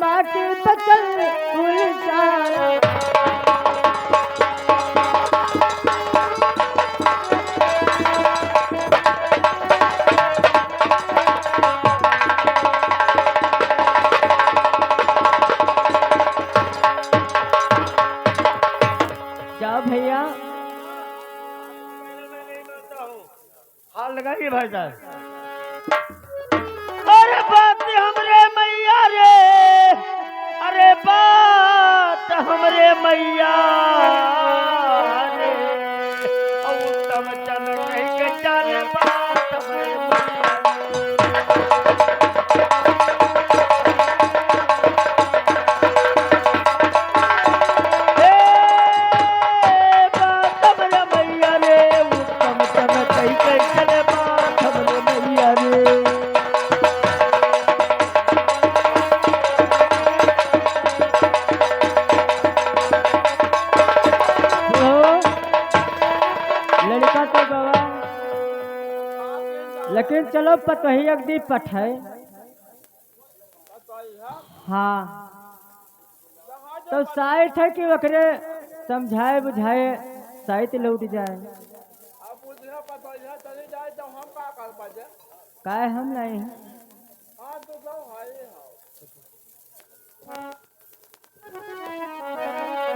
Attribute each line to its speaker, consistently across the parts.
Speaker 1: बाकी तो चल भूल जाया। क्या भैया
Speaker 2: हाल लगाइए भाई साहब। अरे बात हमरे मैया रे, अरे बात हमरे मैया रे, उत्तम चल कही के चल बात हमरे मैया रे। बात हमरे मैया रे, उत्तम चल कही के चल बात हमरे मैया रे।
Speaker 1: लड़का तो गवा लेकिन चलो पतही अगदी पठ है। हाँ तो साइट है कि वकरे समझाए बुझाए साइट लौट जाए। काय हम नहीं हैं।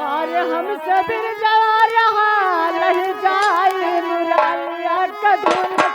Speaker 1: अरे हमसे बिन जवा रहा नहीं जाए मुरालिया का धूल के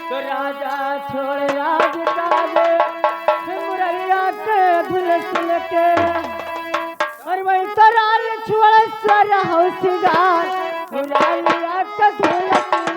Speaker 1: तो राजा छोड़ राज काजे मुरैया के भुलसिल के और वही तो राज छोड़ स्वर हौसिगार मुरैया के भुलसिल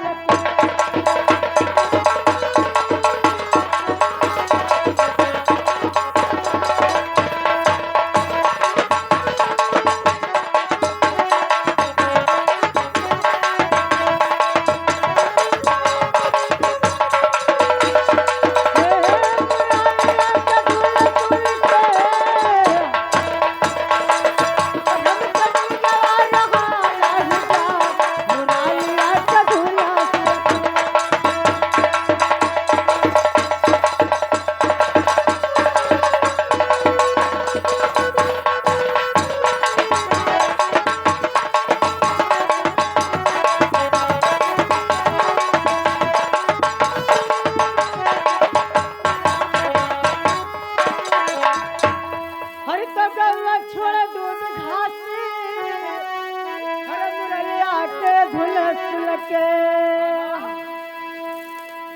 Speaker 1: के।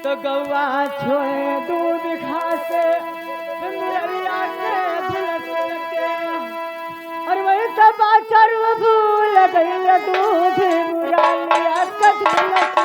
Speaker 1: तो गौवा छोड़े दूध घासे मुरैया के भुलसिल के और वही सब आचर भूल गई दूध मुरैया के भुलसिल के।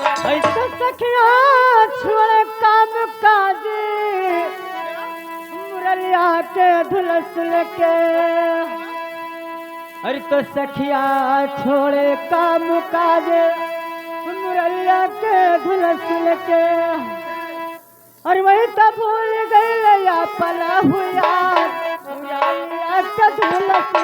Speaker 1: तो सखिया छोड़ काम काज मुरलिया के धुलस के अरे तो सखिया छोड़े काम काज मुरलिया के धुलस के और वही तो भूल गई या पला हुआ मुरलिया के धुलस के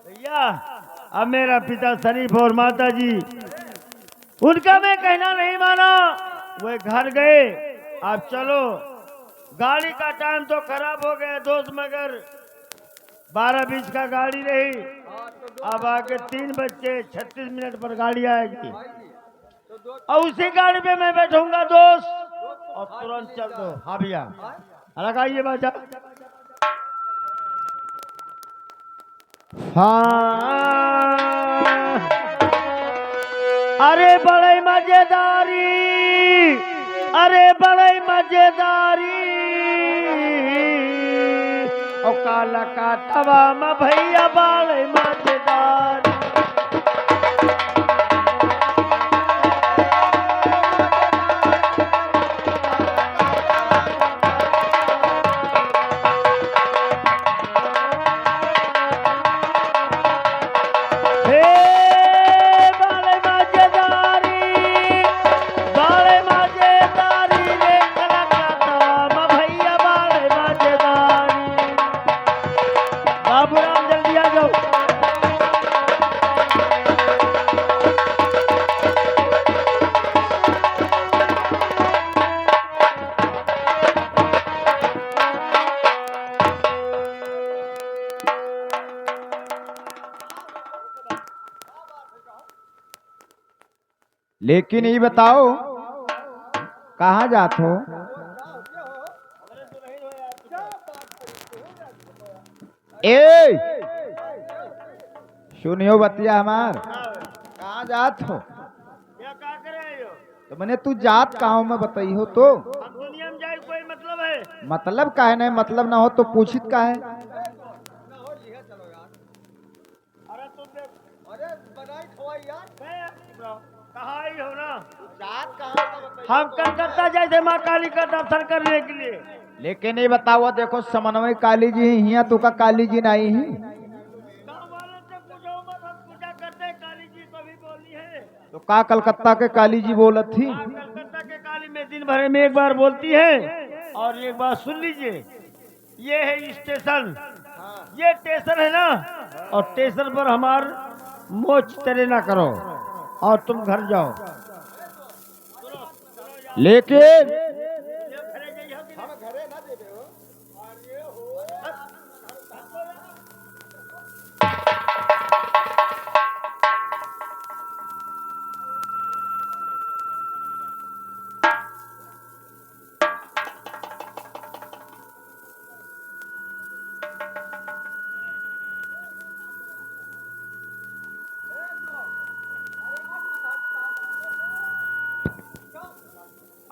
Speaker 2: भैया अब मेरा पिता शरीफ और माता जी उनका मैं कहना नहीं माना, वे घर गए। अब चलो, गाड़ी का टाइम तो खराब हो गया दोस्त, मगर 12:20 का गाड़ी रही। अब आगे 3 बज के 36 मिनट पर गाड़ी आएगी और उसी गाड़ी पे मैं बैठूंगा दोस्त, और तुरंत चल दो। हाँ भैया, लगाइए बाजा। हाँ, अरे बड़े मजेदारी, अरे बड़े मजेदारी, और काला का तवा में भैया बड़े मजेदारी। बाबूराम जल्दी आ जाओ।
Speaker 3: लेकिन ये बताओ कहाँ जात हो? ए सुनियो बतिया हमार, कहाँ जात हो?
Speaker 2: क्या कर रहे हो?
Speaker 3: तो मैंने तू जात कहाँ में बताई हो तो?
Speaker 2: हम दुनिया में जाए कोई मतलब है?
Speaker 3: मतलब का है, नहीं मतलब ना हो तो पूछित का है?
Speaker 2: अरे तुम अरे बनाई खवाई यार, कहाँ आई हो ना?
Speaker 3: जात कहाँ?
Speaker 2: हम कलकत्ता जाए माँ काली का दर्शन करने के लिए।
Speaker 3: लेकिन ये बताओ, देखो समन्वय काली जी हिया तो का काली जी नहीं ही।
Speaker 2: पूजा करते हैं, काली जी को भी बोली है।
Speaker 3: तो का कलकत्ता के काली जी बोलत थी?
Speaker 2: कलकत्ता के काली में दिन भर में एक बार बोलती है। और एक बात सुन लीजिए, ये है स्टेशन, ये स्टेशन है ना, और स्टेशन पर हमार मोच चले ना करो और तुम घर जाओ।
Speaker 3: लेकिन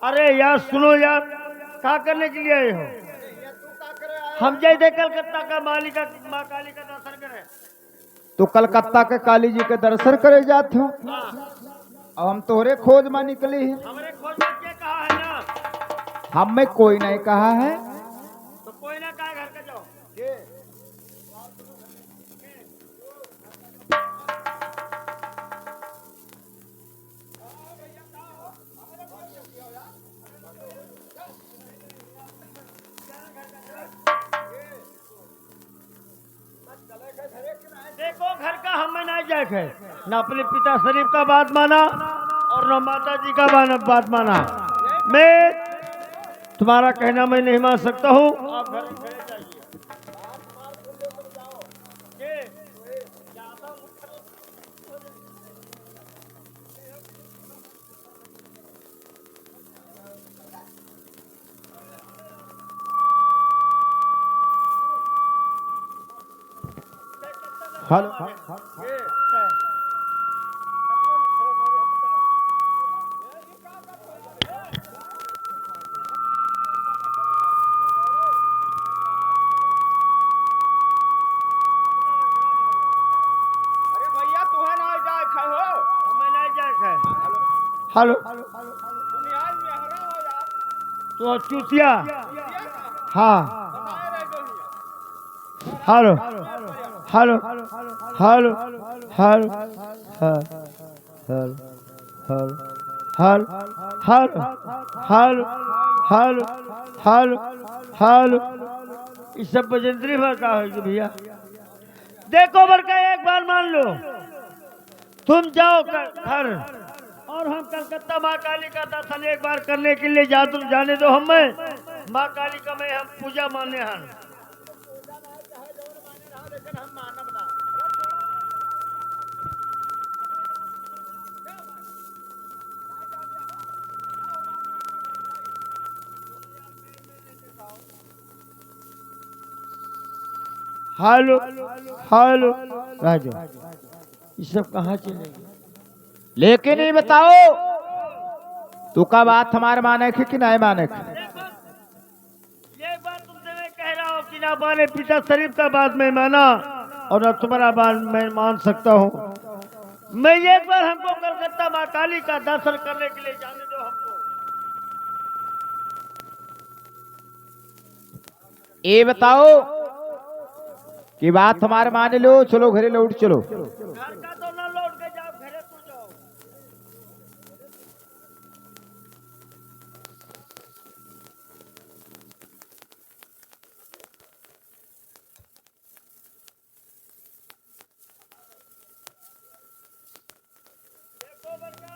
Speaker 2: अरे यार सुनो यार, क्या करने के लिए आए हो? हम जाए कलकत्ता का मालिक माँ काली का दर्शन करें।
Speaker 3: तो कलकत्ता के काली जी के दर्शन करे जाते हो, अब हम तोहरे खोज में निकली है।
Speaker 2: हमारे खोज में क्या कहा है ना,
Speaker 3: हम में कोई नहीं कहा है।
Speaker 2: तो कोई ना कहा घर का जाओ। देखो घर का हमें नहीं जाए है, न अपने पिता शरीफ का बात माना और न माता जी का बात माना। मैं तुम्हारा कहना मैं नहीं मान सकता हूँ। आप घर चले जाइए।
Speaker 3: हेलो।
Speaker 4: अरे भैया तुम्हें ना जाए खा हो।
Speaker 2: हमें नहीं जाए है।
Speaker 3: हेलो।
Speaker 4: तुम यार मेहरा हो यार।
Speaker 2: तो चूतिया।
Speaker 3: हाँ।
Speaker 4: बताए रह गो हिया।
Speaker 2: Hello hello hello hello hello hello hello hello hello hello. ये सब बजेंद्री भाषा है भैया। देखो बरका एक बार मान लो, तुम जाओ घर और हम कलकत्ता माँ काली का दर्शन एक बार करने के लिए जाने दो हमें। माँ काली का मैं हम पूजा माने हैं।
Speaker 4: लेकिन हम मानव ना।
Speaker 2: हेलो हेलो राजू, ये सब कहाँ चलेंगे?
Speaker 3: लेकिन ये बताओ तू का बात हमारे माने के कि नहीं माने के?
Speaker 2: ये बात तुमसे मैं कह रहा हूँ कि ना माने पिता शरीफ का बात मैं माना और ना तुम्हारा बात मैं मान सकता हूँ। मैं एक बार हमको कलकत्ता माँ काली का दर्शन करने के लिए जाने दो हमको।
Speaker 3: ये बताओ कि बात हमारे माने लो, चलो घरे लौट चलो।
Speaker 2: घर का तो ना लौट के जाओ, घरे तो जाओ। देखो बच्चा,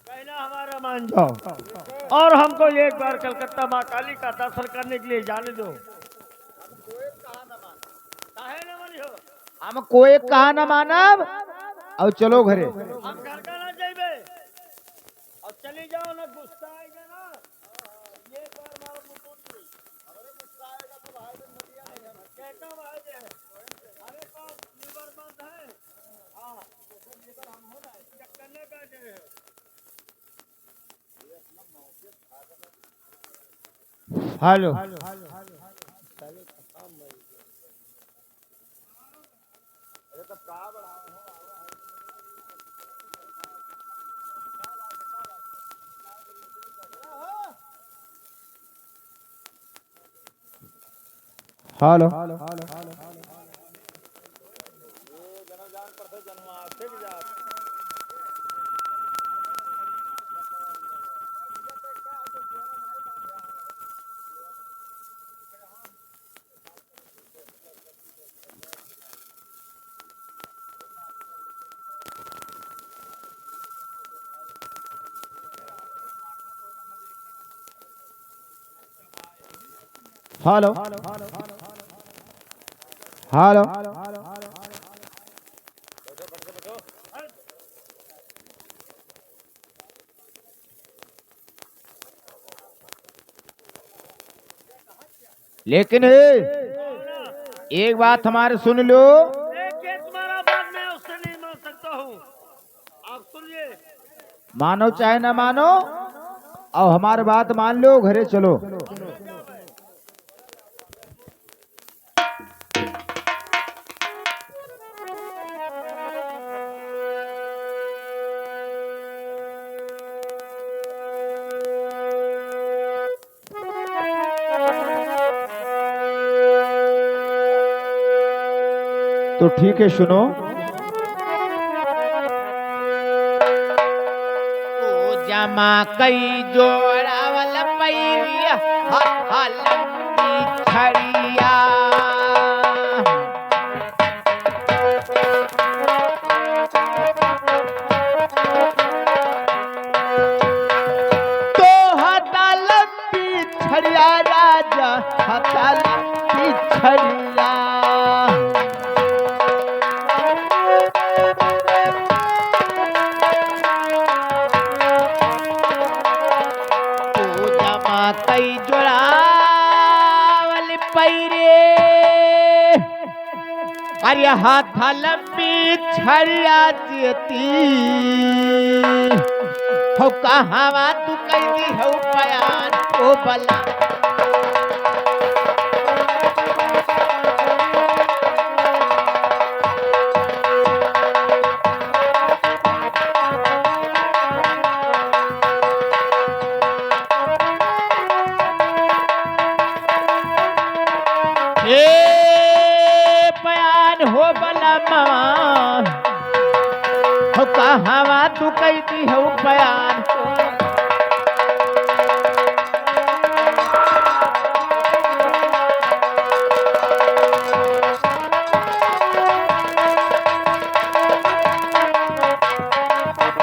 Speaker 2: कहना हमारा मान जाओ और हमको एक बार कलकत्ता माँ काली का दर्शन करने के लिए जाने दो। काहे न मानी हो?
Speaker 3: हम कोई कहा न मानब और चलो घरे।
Speaker 2: हम घर का ना जाइबे और चली जाओ ना, गुस्सा आएगा ना ये बार मारो मुकुट नहीं। अरे गुस्सा आएगा तो भाई ने नदिया नहीं है कैसा भाई है। अरे कौन लीवर बंद है? हाँ तो लीवर हम हो ना चेक करने का दे है। Hello
Speaker 3: hello. Hello hello. लेकिन एक बात हमारे सुन लो।
Speaker 2: देखिए तुम्हारा बात मैं उससे नहीं मान सकता हूँ। आप सुनिए,
Speaker 3: मानो चाहे ना मानो और हमारी बात मान लो, घरे चलो। तो ठीक है, सुनो।
Speaker 5: तो जमा कई जोड़ावल पैरिया लंबी छड़िया। तो हता लंबी छड़िया राजा, हता लंबी छड़िया। कई जोड़ावल पैरे, अरे हाथ लंबी छड़िया देती हो। कहावा तू कैदी हो पयान ओ बला। पयान हो बला मामा हो। कहावा तू कैदी हो पयान।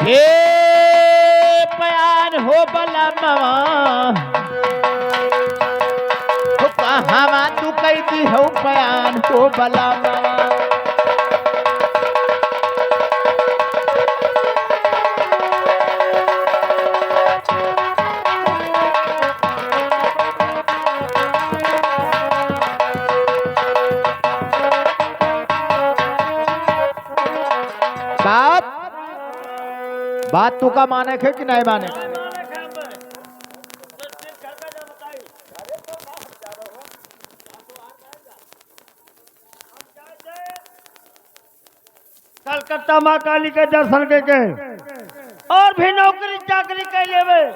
Speaker 5: हे पयान हो बला मामा हो। कहावा तू कैदी हो पयान हो बला मामा।
Speaker 3: बात तू का माने है कि नहीं माने?
Speaker 2: कलकत्ता माँ काली के दर्शन के और भी नौकरी चाकरी कर लेवे,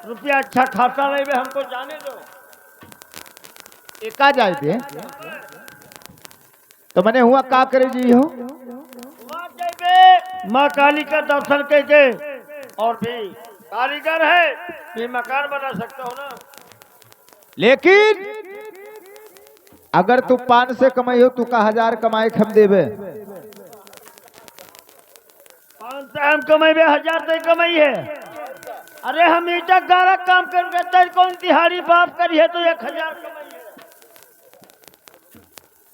Speaker 2: रुपया अच्छा खासा लेवे, हमको जाने दो।
Speaker 3: एका जाए दे तो मैंने हुआ का करे जी हो।
Speaker 2: वहाँ जाइबे माँ काली का दर्शन के और भी कारीगर है, ये मकान बना सकते हो ना।
Speaker 3: लेकिन अगर तू 5 से कमाई हो, तू का 1000 कमाए हम देवे।
Speaker 2: 5 से हम कमाइबे, 1000 से कमाई है। अरे हम ईटा गारा काम करके तेरे कौन दिहाड़ी बाप करी है तो 1000 कमाई है।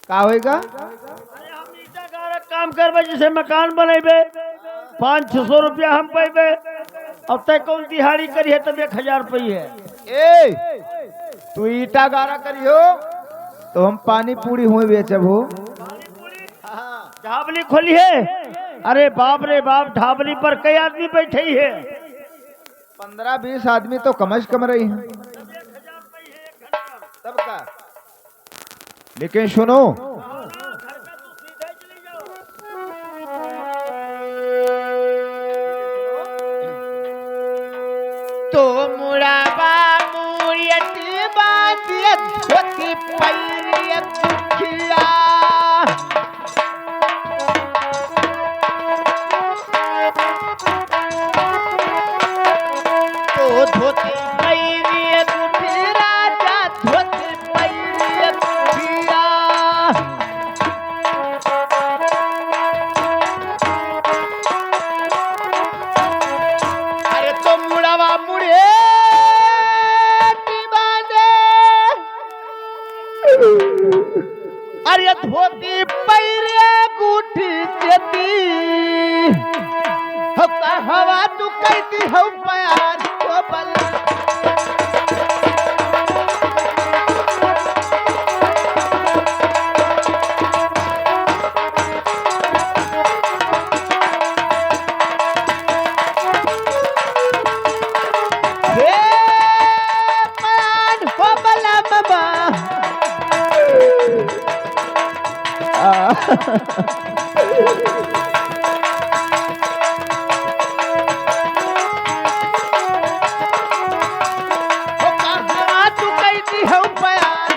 Speaker 3: का होएगा?
Speaker 2: अरे हम ईटा गारा काम करबे, जिसे मकान बनेबे 500 रुपया हम पैबे, अब तक कौन दिहाड़ी करी है तब 1000 रुपये है।
Speaker 3: ए तू ईटा गारा करियो तो हम पानी पूरी हुए बेचब हो।
Speaker 2: ढाबली खोली है। अरे बाप रे बाप, ढाबली पर कई आदमी बैठे ही है।
Speaker 3: 15-20 आदमी तो कम से कम रही हैं सबका। लेकिन सुनो,
Speaker 5: तो मुड़ावा मुड़ियती बांधिया धोती पैरिया कुखिया। तो धोती पैरिया कुखी राजा, धोती पैरिया कुखिया। अरे तो मुड़ावा मुड़े अरे धोती पैरे गुठी चेती हो। हवा तू कहती हो प्यार को बला। हे प्यार को बला बाबा। तू कहती हो प्यार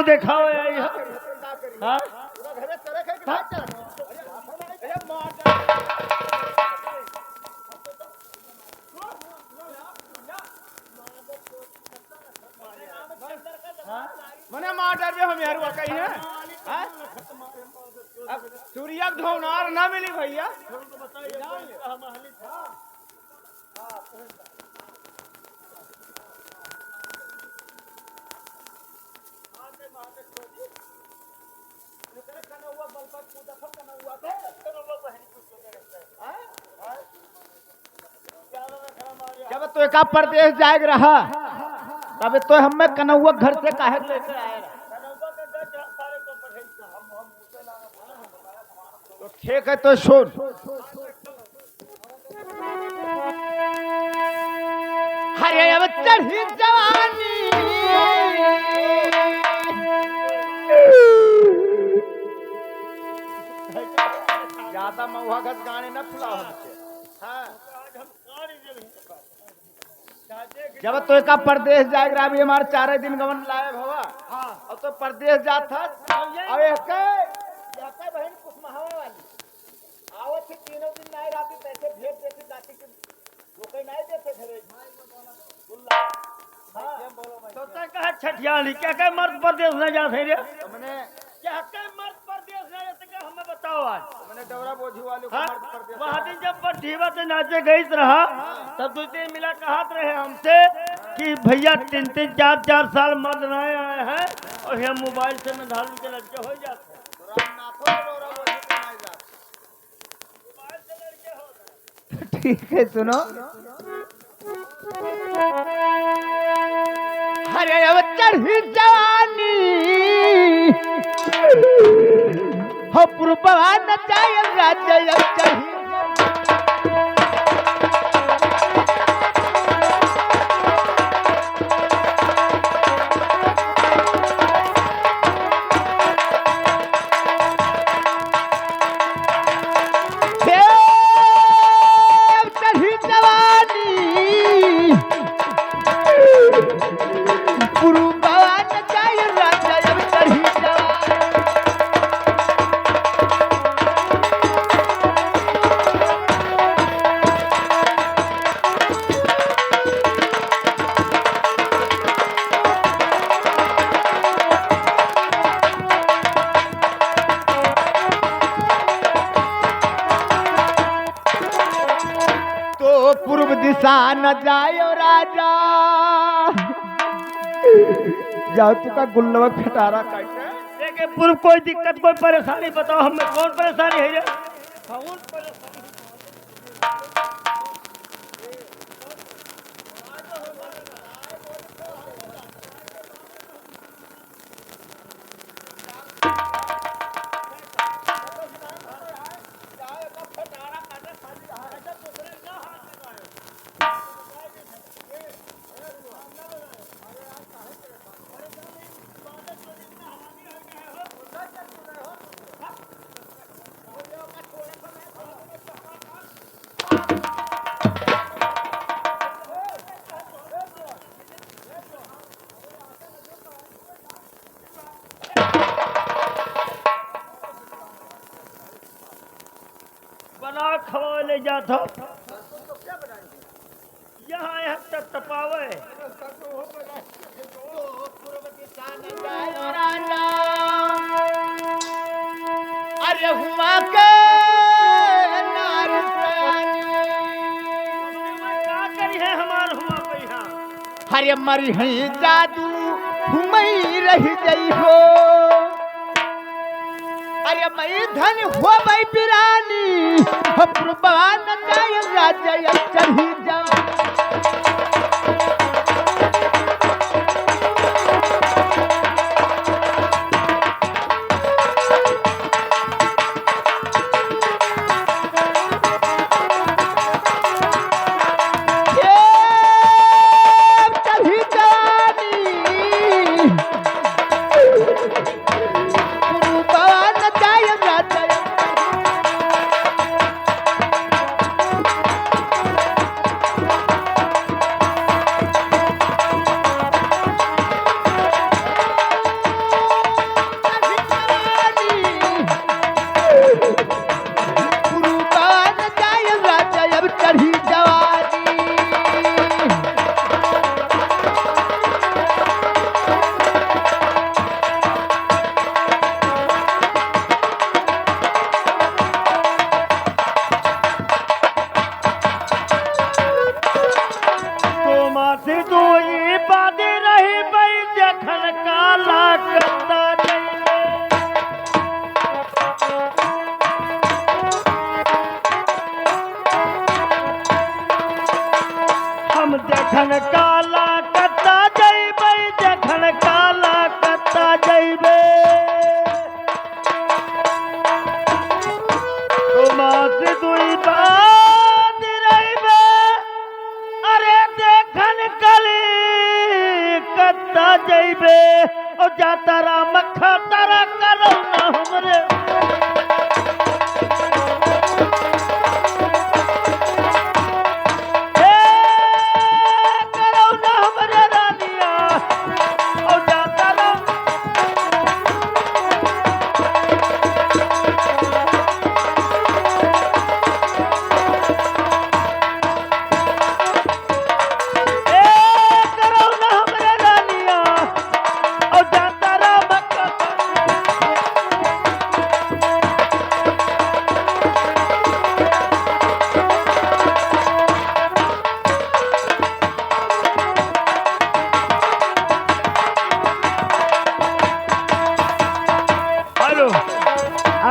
Speaker 2: देखाओ आई है हाँ?
Speaker 4: घरे तरह के भाग चल अरे मार मने मार डर हम यार हुआ कहीं है हाँ? अब सूर्या धोनार ना मिली भैया
Speaker 5: जब तो एक परदेश जाएग रहा तब तो हमें कनौआ घर से काहे लेके आए रहा। तो ठीक है तो सुन हरे अब चढ़ी जवानी ज्यादा महुआ घस गाने न फुलाओ हमसे हाँ। जब तो एक परदेश जाए रहा अभी हमारे 4 दिन गवन लाए भवा और तो परदेश जात था अब एक बहन कुसमावा वाली आवत थी 3 दिन नहीं राती पैसे भेज देती जाती कि रोके नहीं देते घरे गुल्ला हां
Speaker 2: तो तक कहा छठियाली क्या कहे मर्द परदेश न जाते रे
Speaker 5: मैंने
Speaker 2: क्या कहे मर्द परदेश न जाते क्या हमें बताओ आज
Speaker 5: मैंने डबरा बोझी वाले को
Speaker 2: हाँ?
Speaker 5: मर्द परदेश
Speaker 2: वहाँ दिन जब बठीवा से नाचे गई रहा तब 2-3 मिला कहत रहे हमसे कि भैया 3-3 4-4 साल मर्द नए आए हैं और हम मोबाइल से में धारण के लड़के हो जाते हैं
Speaker 5: रामनाथों के डबरा बोझी को नहीं जाते।
Speaker 2: मोबाइल से लड़के हो गए।
Speaker 5: ठीक है सुनो हरे अब चढ़ी जवानी हो पूर्ववा न जाय राज्य अब चढ़ी पूर्व दिशा न जायो राजा जाओ तुका गुल्लवा फटारा काटे
Speaker 2: देखिए पूर्व कोई दिक्कत कोई परेशानी बताओ हमें कौन परेशानी है ये कौन परेशानी बना खवा ले जाता यहाँ है तब तपावे
Speaker 5: अरे हुआ के
Speaker 2: क्या करी है हमार हुआ पे यहाँ
Speaker 5: हरे मरी है जादू हुमई रह गई हो अरे मई धन हो भाई पिरानी भगवान जाय राज्य चढ़ी जा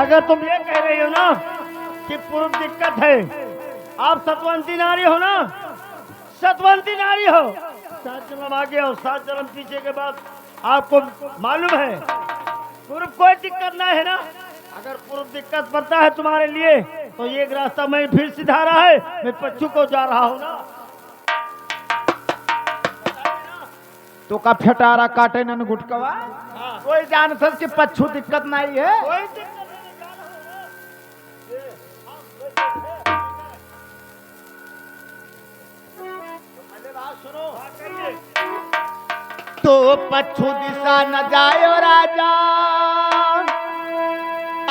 Speaker 2: अगर तुम ये कह रही हो ना कि पूर्व दिक्कत है, आप सतवंती नारी हो ना, सतवंती नारी हो, 7 जन्म आगे और 7 जन्म पीछे के बाद आपको मालूम है पूर्व कोई दिक्कत ना है ना। अगर पूर्व दिक्कत पड़ता है तुम्हारे लिए तो ये रास्ता मैं फिर सीधा रहा है, मैं पच्चू को जा रहा हूँ ना।
Speaker 3: तो का फटारा काटे नन गुटकवा
Speaker 5: कोई जान सक कि पच्छू दिक्कत नहीं है।
Speaker 2: कोई दिक्कत नहीं, जा रहा हूँ ना। ये, हाँ, पहले बात सुनो, हाँ, कहिए।
Speaker 5: तो पच्छू दिशा न जायो राजा,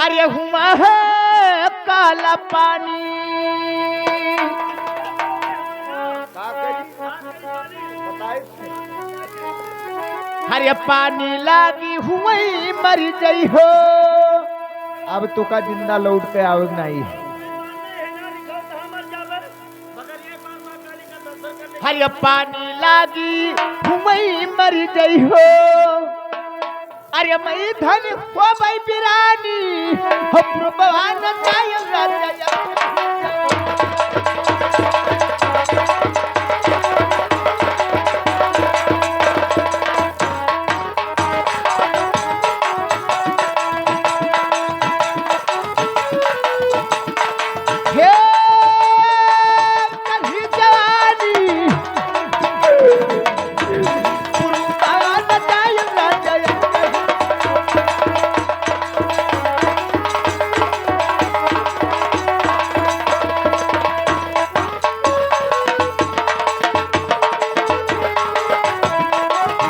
Speaker 5: अरे हुआ है काला पानी। अरे पानी लागी हुई मर गई हो,
Speaker 3: अब तो का जिंदा लौट के आवे नहीं।
Speaker 5: हरे पानी लागी हुई मर गई हो, अरे मई धन हो भाई पिरानी हो प्रभवान